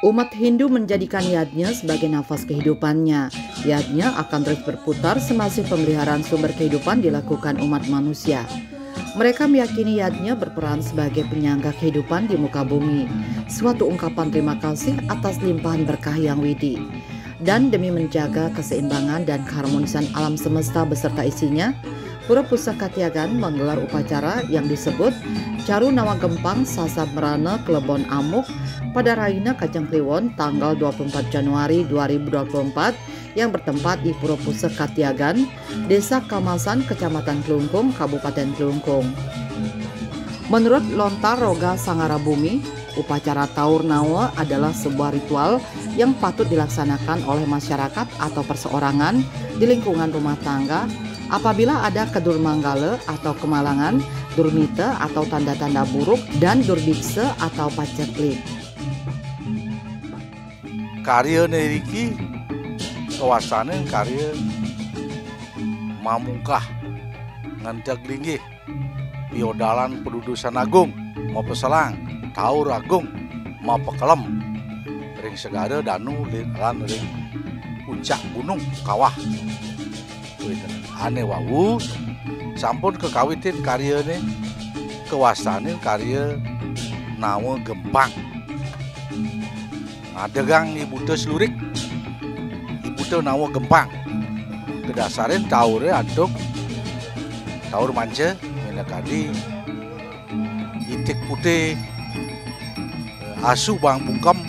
Umat Hindu menjadikan yadnya sebagai nafas kehidupannya. Yadnya akan terus berputar semasih pemeliharaan sumber kehidupan dilakukan umat manusia. Mereka meyakini yadnya berperan sebagai penyangga kehidupan di muka bumi, suatu ungkapan terima kasih atas limpahan berkah yang widi. Dan demi menjaga keseimbangan dan keharmonisan alam semesta beserta isinya, Pura Pusaka Tiagan menggelar upacara yang disebut Caru Nawa Gempang Sasa Merana Klebon Amuk pada Raina Kajang Kliwon tanggal 24 Januari 2024 yang bertempat di Pura Pusaka Tiagan, Desa Kamasan, Kecamatan Klungkung, Kabupaten Klungkung. Menurut Lontar Roga Sangara Bumi, upacara Taur Nawa adalah sebuah ritual yang patut dilaksanakan oleh masyarakat atau perseorangan di lingkungan rumah tangga apabila ada kedurmanggala atau kemalangan, durmita atau tanda-tanda buruk, dan durbiksa atau paceklik. Karya niriki kawasanan karya mamungkah ngantek linggih piodalan pedudusan agung mau peselang taur agung mau pekelem ring segara danu lan ring puncak gunung kawah aneh wawu sampun kekawitin karya nih kawasanin karya Nawa Gempang adegang ibu teh selurik ibu teh Nawa Gempang kedasarin taurnya antuk taur manca menekadi itik putih asu bang bungkem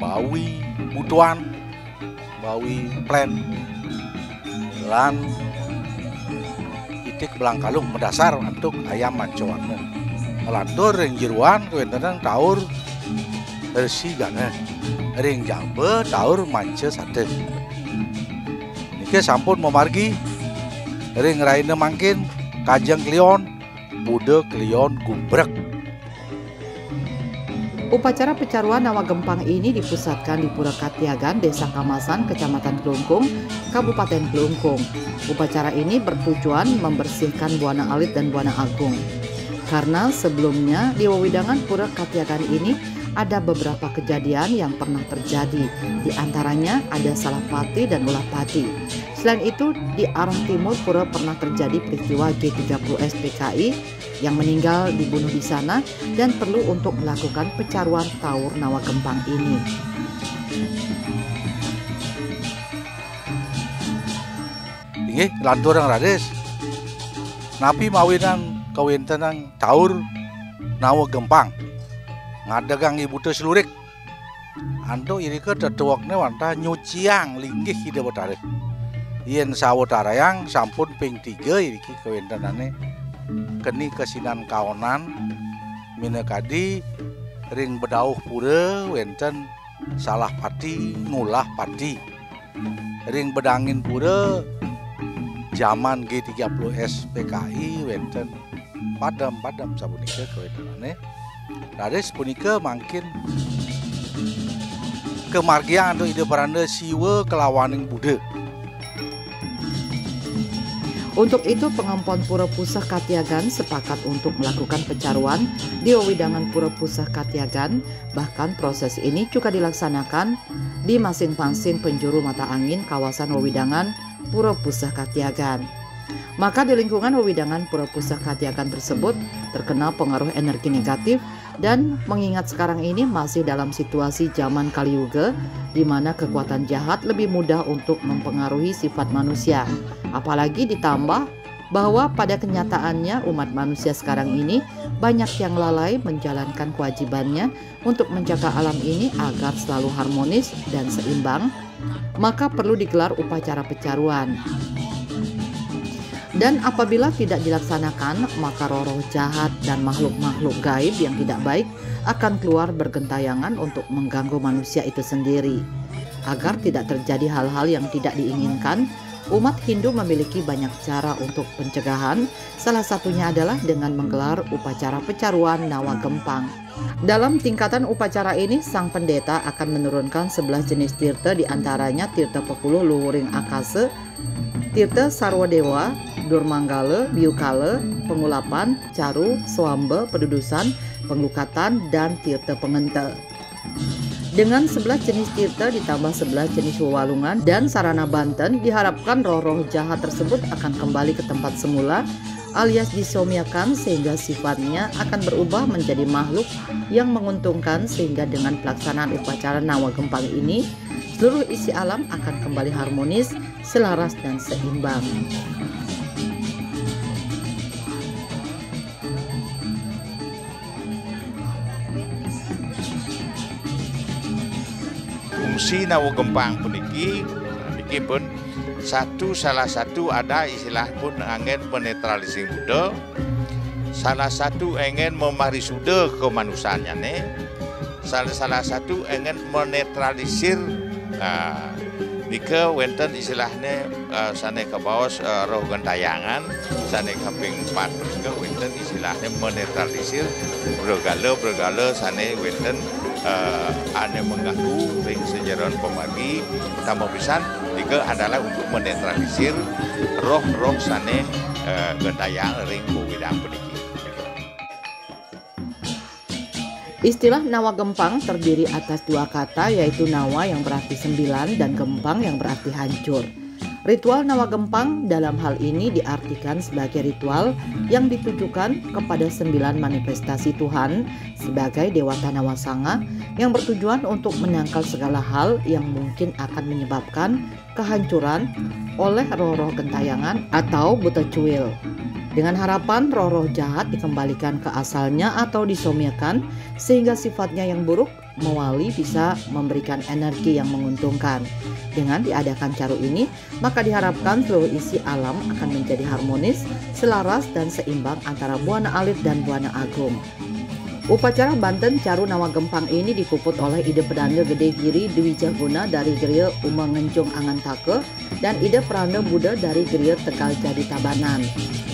bawi butuan bawi plen lan itik belang kalung mendasar untuk ayam mancoan melantur ring jeruan kewentenan taur resi gana ring jambe taur manca sate nike sampun memargi ring raina mangkin Kajang Kliwon Bude Kliwon Gumbrek. Upacara pecaruan Nawa Gempang ini dipusatkan di Pura Katiagan, Desa Kamasan, Kecamatan Klungkung, Kabupaten Klungkung. Upacara ini bertujuan membersihkan Buana Alit dan Buana Agung. Karena sebelumnya di wewidangan Pura Katiagan ini ada beberapa kejadian yang pernah terjadi. Di antaranya ada Salapati dan Ulapati. Selain itu, di arah timur Pura pernah terjadi peristiwa G30S PKI yang meninggal dibunuh di sana dan perlu untuk melakukan pecaruan Taur Nawa Gempang ini. Ini lantur yang rades. Napi mawinan kawintenan Taur Nawa Gempang. Ngadagang ibu teh selurik. Ando iri ke tetuaknya wanta nyuciang linggih hide botare. Yen sawetara yang sampun ping 3 iri kawintenane keni kesinan kaonan minekadi ring bedauh pura wenten salah pati ngulah pati ring bedangin pura zaman G30S PKI wenten padam sabunika kawentenane rades punika mangkin kemargian untuk ide paranda siwa kelawaning Buddha. Untuk itu, pengampon Pura Pusaka Tiagan sepakat untuk melakukan pecaruan di wewidangan Pura Pusaka Tiagan. Bahkan proses ini juga dilaksanakan di masing-masing penjuru mata angin kawasan wewidangan Pura Pusaka Tiagan. Maka di lingkungan wewidangan Pura Pusaka Tiagan tersebut terkena pengaruh energi negatif dan mengingat sekarang ini masih dalam situasi zaman Kaliuga di mana kekuatan jahat lebih mudah untuk mempengaruhi sifat manusia. Apalagi ditambah bahwa pada kenyataannya umat manusia sekarang ini banyak yang lalai menjalankan kewajibannya untuk menjaga alam ini agar selalu harmonis dan seimbang, maka perlu digelar upacara pecaruan. Dan apabila tidak dilaksanakan, maka roh-roh jahat dan makhluk-makhluk gaib yang tidak baik akan keluar bergentayangan untuk mengganggu manusia itu sendiri. Agar tidak terjadi hal-hal yang tidak diinginkan, Umat Hindu memiliki banyak cara untuk pencegahan, salah satunya adalah dengan menggelar upacara pecaruan Nawa Gempang. Dalam tingkatan upacara ini, sang pendeta akan menurunkan 11 jenis tirta, diantaranya tirta Pepuluh Luhuring Akase, tirta Sarwadewa, Durmanggala, Biukala, Pengulapan, Caru, Swamba, Pedudusan, Penglukatan, dan tirta Pengente. Dengan 11 jenis tirta ditambah 11 jenis wewalungan dan sarana Banten, diharapkan roh-roh jahat tersebut akan kembali ke tempat semula alias disomiakan, sehingga sifatnya akan berubah menjadi makhluk yang menguntungkan, sehingga dengan pelaksanaan upacara Nawa Gempang ini seluruh isi alam akan kembali harmonis, selaras, dan seimbang. Fungsi Nawa Gempang puniki pun salah satu ada istilah pun ingin menetralisir Buddha, salah satu ingin memarisuda kemanusiaannya nih, salah satu ingin menetralisir nika wenten istilahnya sana ke bawah roh gentayangan, sana kaping 4 juga wenten istilahnya menetralisir bergala sana wenten ada mengganggu ring sejaran pemagi tambah pisan juga adalah untuk menetralisir roh-roh sana gentayang ring bawidang peniki. Istilah Nawa Gempang terdiri atas dua kata, yaitu Nawa yang berarti 9 dan Gempang yang berarti hancur. Ritual Nawa Gempang dalam hal ini diartikan sebagai ritual yang ditujukan kepada 9 manifestasi Tuhan sebagai Dewata Nawasanga yang bertujuan untuk menangkal segala hal yang mungkin akan menyebabkan kehancuran oleh roh-roh gentayangan atau buta cuil. Dengan harapan roh-roh jahat dikembalikan ke asalnya atau disomiakan, sehingga sifatnya yang buruk mewali bisa memberikan energi yang menguntungkan. Dengan diadakan caru ini, maka diharapkan seluruh isi alam akan menjadi harmonis, selaras, dan seimbang antara Buana Alit dan Buana Agung. Upacara Banten Caru Nawa Gempang ini dipuput oleh ide Pedanda Gede Giri Dwi Jaguna dari Geria Uma Ngencung Angantake dan ide Peranda Buddha dari Geria Tegal Jadi Tabanan.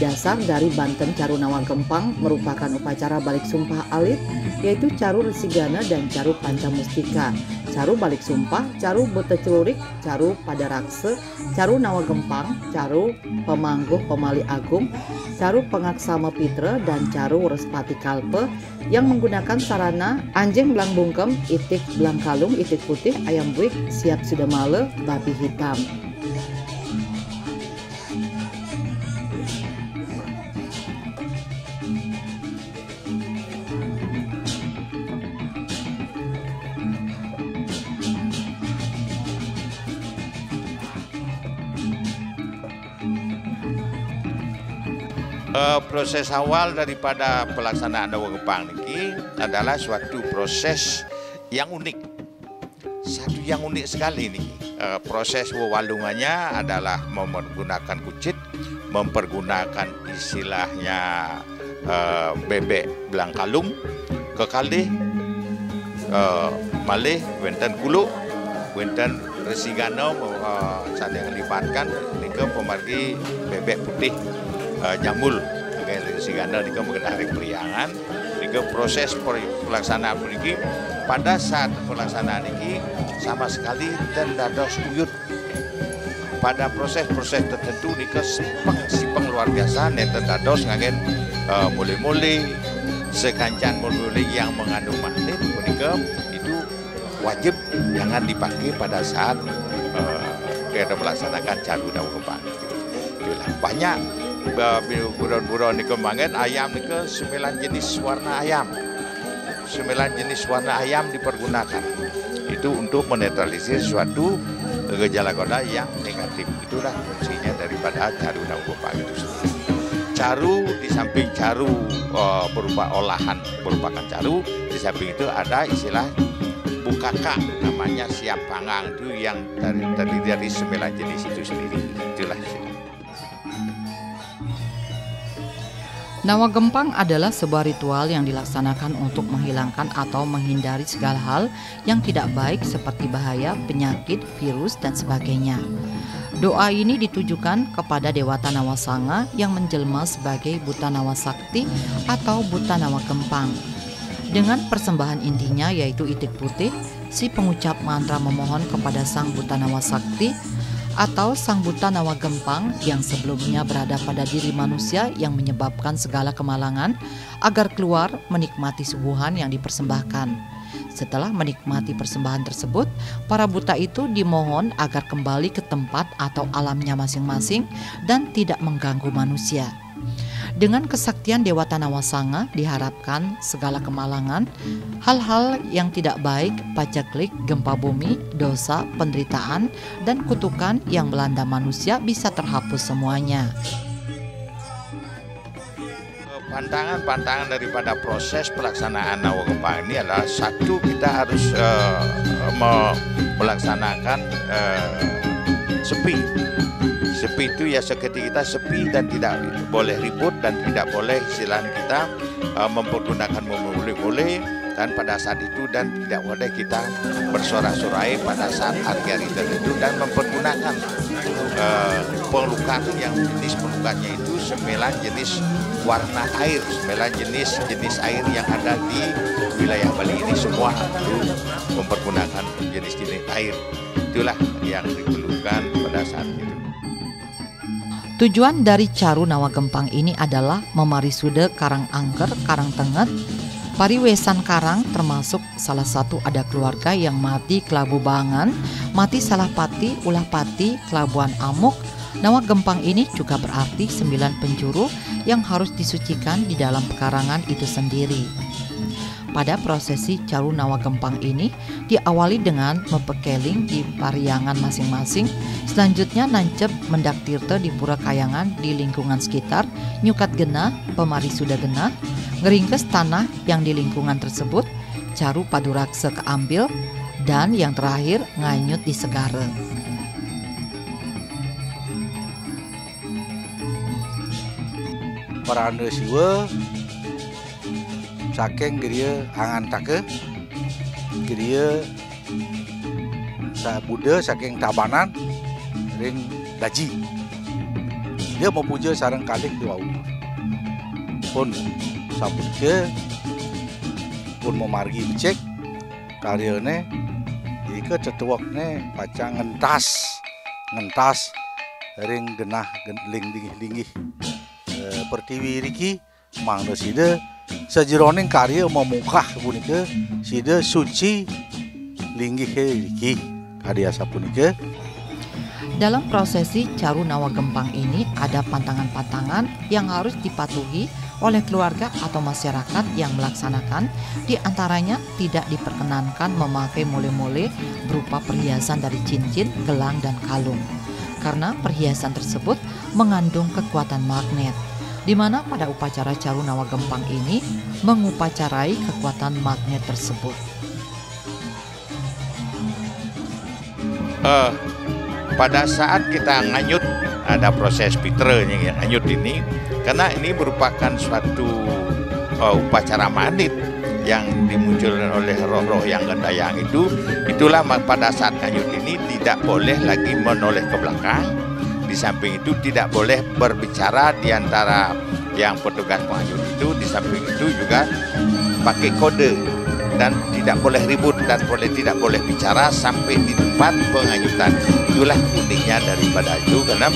Dasar dari Banten Caru Nawa Gempang merupakan upacara balik sumpah alit, yaitu Caru Resigana dan Caru Pancamustika, Caru balik sumpah, Caru Buta Celurik, Caru Padarakse, Caru Nawa Gempang, Caru Pemangguh Pemali Agung, Caru Pengaksama Pitra, dan Caru Respati Kalpe yang menggunakan sarana anjing belang bungkem, itik belang kalung, itik putih, ayam buik, siap sudah male, babi hitam. Proses awal daripada pelaksanaan Nawa Gempang ini adalah suatu proses yang unik, satu yang unik sekali nih. Proses wewalungannya adalah menggunakan kucit, mempergunakan istilahnya bebek belang kalung, kekalih malih wenten kuluk, wenten resigana saat yang libatkan nika pemargi bebek putih jambul dengan sigana nika mengenai periangan nika proses pelaksanaan ini pada saat pelaksanaan ini sama sekali dan dados uyut pada proses-proses tertentu nika sipeng luar biasa nenten dados ngagen mulai-mulai sekancan mulai yang mengandung magnet nika itu wajib jangan dipakai pada saat kita melaksanakan Caru Nawa Gempang. Banyak buron-buron dikembangkan ayam nika 9 jenis warna ayam. 9 jenis warna ayam dipergunakan. Itu untuk menetralisir suatu gejala goda yang negatif. Itulah fungsinya daripada Caru Nawa Gempang itu sendiri. Caru di samping caru berupa olahan merupakan caru, di samping itu ada istilah bukaka namanya siap panggang itu yang terdiri dari 9 jenis itu sendiri. Itulah. Nawa Gempang adalah sebuah ritual yang dilaksanakan untuk menghilangkan atau menghindari segala hal yang tidak baik seperti bahaya, penyakit, virus, dan sebagainya. Doa ini ditujukan kepada Dewata Nawasanga yang menjelma sebagai Buta Nawasakti atau Buta Nawa Gempang. Dengan persembahan intinya yaitu itik putih, si pengucap mantra memohon kepada Sang Buta Nawasakti atau Sang Buta Nawa Gempang yang sebelumnya berada pada diri manusia yang menyebabkan segala kemalangan agar keluar menikmati suguhan yang dipersembahkan. Setelah menikmati persembahan tersebut, para buta itu dimohon agar kembali ke tempat atau alamnya masing-masing dan tidak mengganggu manusia. Dengan kesaktian Dewata Nawasanga diharapkan segala kemalangan, hal-hal yang tidak baik, paceklik, gempa bumi, dosa, penderitaan, dan kutukan yang melanda manusia bisa terhapus semuanya. Pantangan daripada proses pelaksanaan Nawa Gempang ini adalah satu, kita harus melaksanakan sepi. Sepi itu ya seperti kita sepi dan tidak boleh ribut dan tidak boleh istilahnya kita mempergunakan boleh dan pada saat itu dan tidak boleh kita bersorak-sorai pada saat hari-hari tertentu dan mempergunakan pelukan yang jenis pelukannya itu sembilan jenis warna air, sembilan jenis air yang ada di wilayah Bali ini semua mempergunakan jenis-jenis air. Itulah yang diperlukan pada saat itu. Tujuan dari Caru Nawa Gempang ini adalah memarisude Karang Angker, Karang Tenget, Pariwesan Karang, termasuk salah satu ada keluarga yang mati kelabu bangan, mati salah pati, ulah pati, kelabuan amuk. Nawa Gempang ini juga berarti 9 penjuru yang harus disucikan di dalam pekarangan itu sendiri. Pada prosesi Caru Nawa Gempang ini diawali dengan mempekeling di pariangan masing-masing. Selanjutnya nancep mendak tirte di Pura Kayangan di lingkungan sekitar, nyukat genah, pemarisuda genah, ngeringkes tanah yang di lingkungan tersebut, caru padurakse keambil, dan yang terakhir nganyut di segara. Para anda siwa saking geria angan take geria sa Buddha saking tabanan ring daji dia mau puja sarang kalik di wau pun sabut ke pun mau margi becek karyane jika cetuakne pacang ngentas ring genah linggih pertiwi riki mangda sida sejeroning karya memukah punika sida suci linggih riki kadia sapunika. Dalam prosesi Caru Nawa Gempang ini ada pantangan-pantangan yang harus dipatuhi oleh keluarga atau masyarakat yang melaksanakan. Di antaranya tidak diperkenankan memakai mole-mole berupa perhiasan dari cincin, gelang, dan kalung. Karena perhiasan tersebut mengandung kekuatan magnet, di mana pada upacara Caru Nawa Gempang ini mengupacarai kekuatan magnet tersebut. Pada saat kita nganyut ada proses fitranya yang nganyut ini, karena ini merupakan suatu upacara manit yang dimunculkan oleh roh-roh yang gendayang itu. Itulah pada saat nganyut ini tidak boleh lagi menoleh ke belakang. Di samping itu tidak boleh berbicara di antara yang petugas penganyut itu. Di samping itu juga pakai kode dan tidak boleh ribut dan tidak boleh bicara sampai di tempat penganyutan. Itulah uniknya daripada itu, karena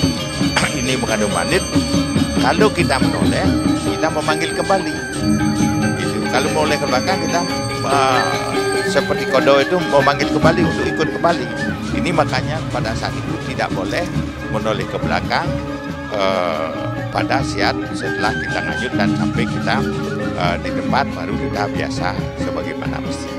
ini mengandung manit. Kalau kita menoleh, kita memanggil kembali. Gitu. Kalau menoleh ke belakang, kita seperti kodo itu memanggil kembali untuk ikut kembali. Ini makanya pada saat itu tidak boleh menoleh ke belakang pada saat setelah kita nganyut dan sampai kita di tempat baru kita biasa sebagaimana mestinya.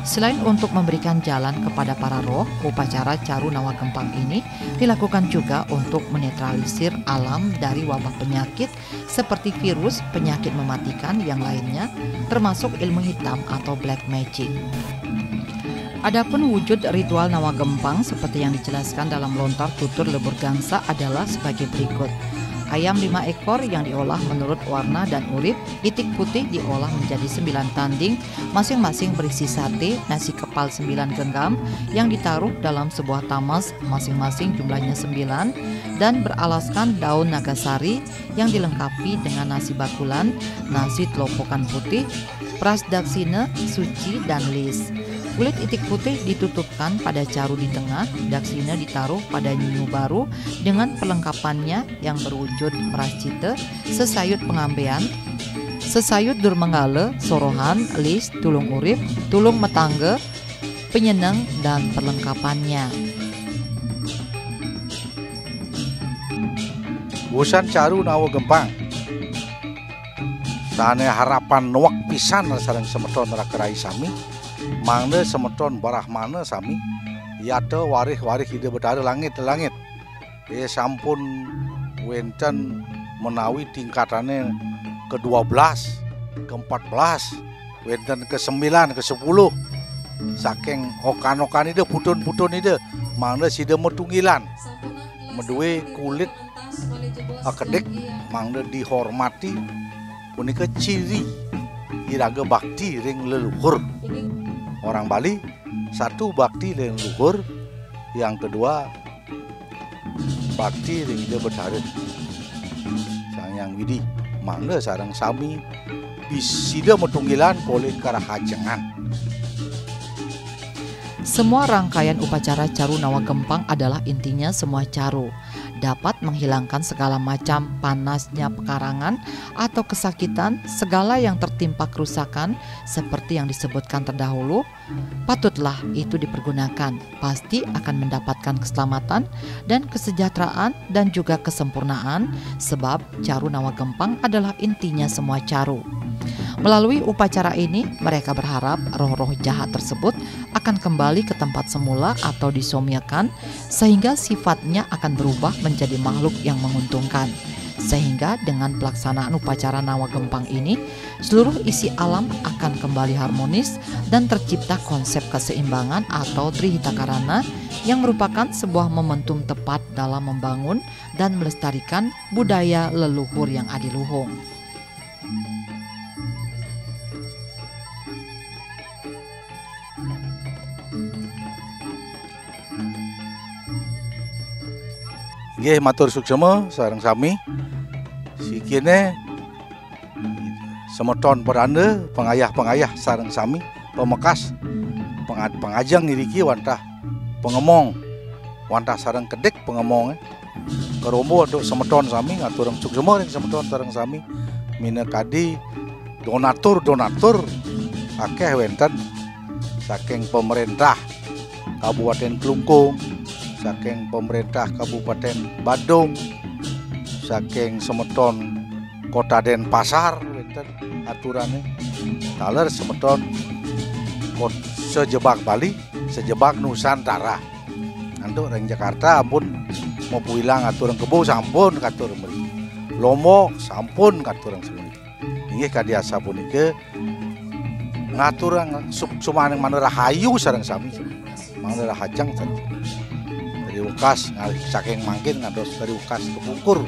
Selain untuk memberikan jalan kepada para roh, upacara Caru Nawa Gempang ini dilakukan juga untuk menetralisir alam dari wabah penyakit seperti virus, penyakit mematikan yang lainnya, termasuk ilmu hitam atau black magic. Adapun wujud ritual Nawa Gempang seperti yang dijelaskan dalam lontar tutur lebur gangsa adalah sebagai berikut. ayam 5 ekor yang diolah menurut warna dan urip, itik putih diolah menjadi 9 tanding, masing-masing berisi sate, nasi kepal 9 genggam yang ditaruh dalam sebuah tamas, masing-masing jumlahnya 9, dan beralaskan daun nagasari yang dilengkapi dengan nasi bakulan, nasi telopokan putih, pras daksina, suci, dan lis. Kulit itik putih ditutupkan pada caru di tengah, daksina ditaruh pada nyunyu baru dengan perlengkapannya yang berwujud prascita, sesayut pengambean, sesayut durmenggala, sorohan, lis, tulung urip, tulung metangga, penyeneng, dan perlengkapannya. Busan caru nawa gempang. Sane harapan nuak pisan sareng semeton rakerai sami. Mangde semeton barahmana sami. Yata warih-warih ide betara langit-langit. Sampun wenten menawi tingkatannya ke-12, ke-14, wenten ke-9, ke-10. Saking okan-okan ide, putun-putun ide, mangde sida metunggilan. Medue kulit akedek mangde dihormati punika ciri iraga bakti ring leluhur. Orang Bali, satu bakti ring leluhur, yang kedua bakti ring ide betara. Sang Widi mangde sareng sami bisida metunggilan boleh karahajengan. Semua rangkaian upacara caru nawa gempang adalah intinya semua caru dapat menghilangkan segala macam panasnya pekarangan atau kesakitan, segala yang tertimpa kerusakan seperti yang disebutkan terdahulu. Patutlah itu dipergunakan, pasti akan mendapatkan keselamatan dan kesejahteraan dan juga kesempurnaan, sebab caru nawa gempang adalah intinya semua caru. Melalui upacara ini, mereka berharap roh-roh jahat tersebut akan kembali ke tempat semula atau disomiakan, sehingga sifatnya akan berubah menjadi makhluk yang menguntungkan. Sehingga dengan pelaksanaan upacara nawa gempang ini, seluruh isi alam akan kembali harmonis dan tercipta konsep keseimbangan atau Trihitakarana yang merupakan sebuah momentum tepat dalam membangun dan melestarikan budaya leluhur yang adiluhung. Nggih matur suksema sareng sami. Sikine semeton peranda pengayah-pengayah sareng sami pemekas pengajeng niriki wantah pengemong wantah sareng kedek pengemong kerombo untuk semeton sami ngatureng suksema ring semeton sareng sami minekadi donatur akeh wenten saking pemerintah Kabupaten Klungkung, saking pemerintah Kabupaten Badung, saking semeton Kota Denpasar wenten aturannya taler semeton sejebak Bali, sejebak Nusantara. Antuk ring Jakarta ampun mau puilang aturang Kebo sampun katur mriki. Lombok sampun katurang semriki. Inggih kadiasa punika ngaturang sumaneng maneh rahayu sareng sami. Maneh rahajang sareng. Dari ukas saking mangkin ngantos dari ukas kepungkur.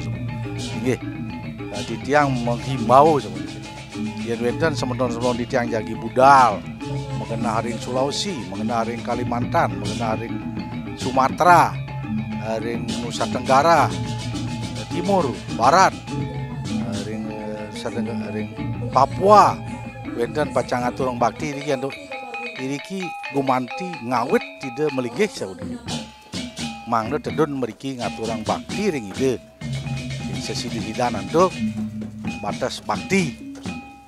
Inggih. Dadi tiang menghimbau seperti yen wenten semeton-semeton di tiang jagi budal mengenai ring Sulawesi, mengenai ring Kalimantan, mengenai ring Sumatera, ring Nusa Tenggara Timur, Barat, ring Papua, wenten pacang aturang bakti iki untuk iriki gumanti ngawit tidak melinggih saudara. Mangda tedun mriki ngaturang bakti ring ide. Sesidi-sidan untuk batas bakti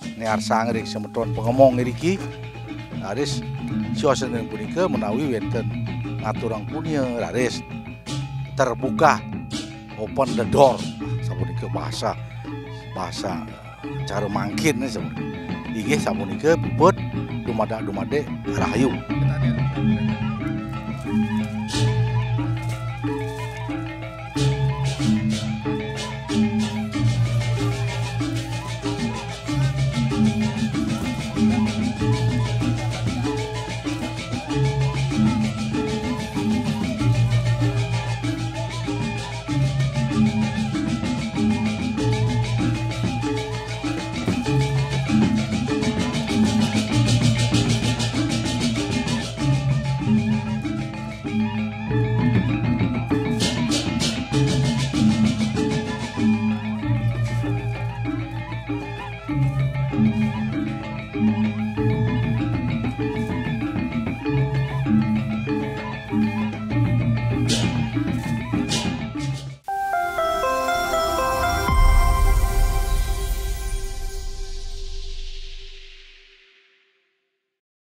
ini arsang ring semeton pengemong iriki laris suasana punika menawi wenten ngaturang punya laris terbuka open the door sapunika bahasa cara mangkin sapunika inggih sapunika puput dumade rahayu.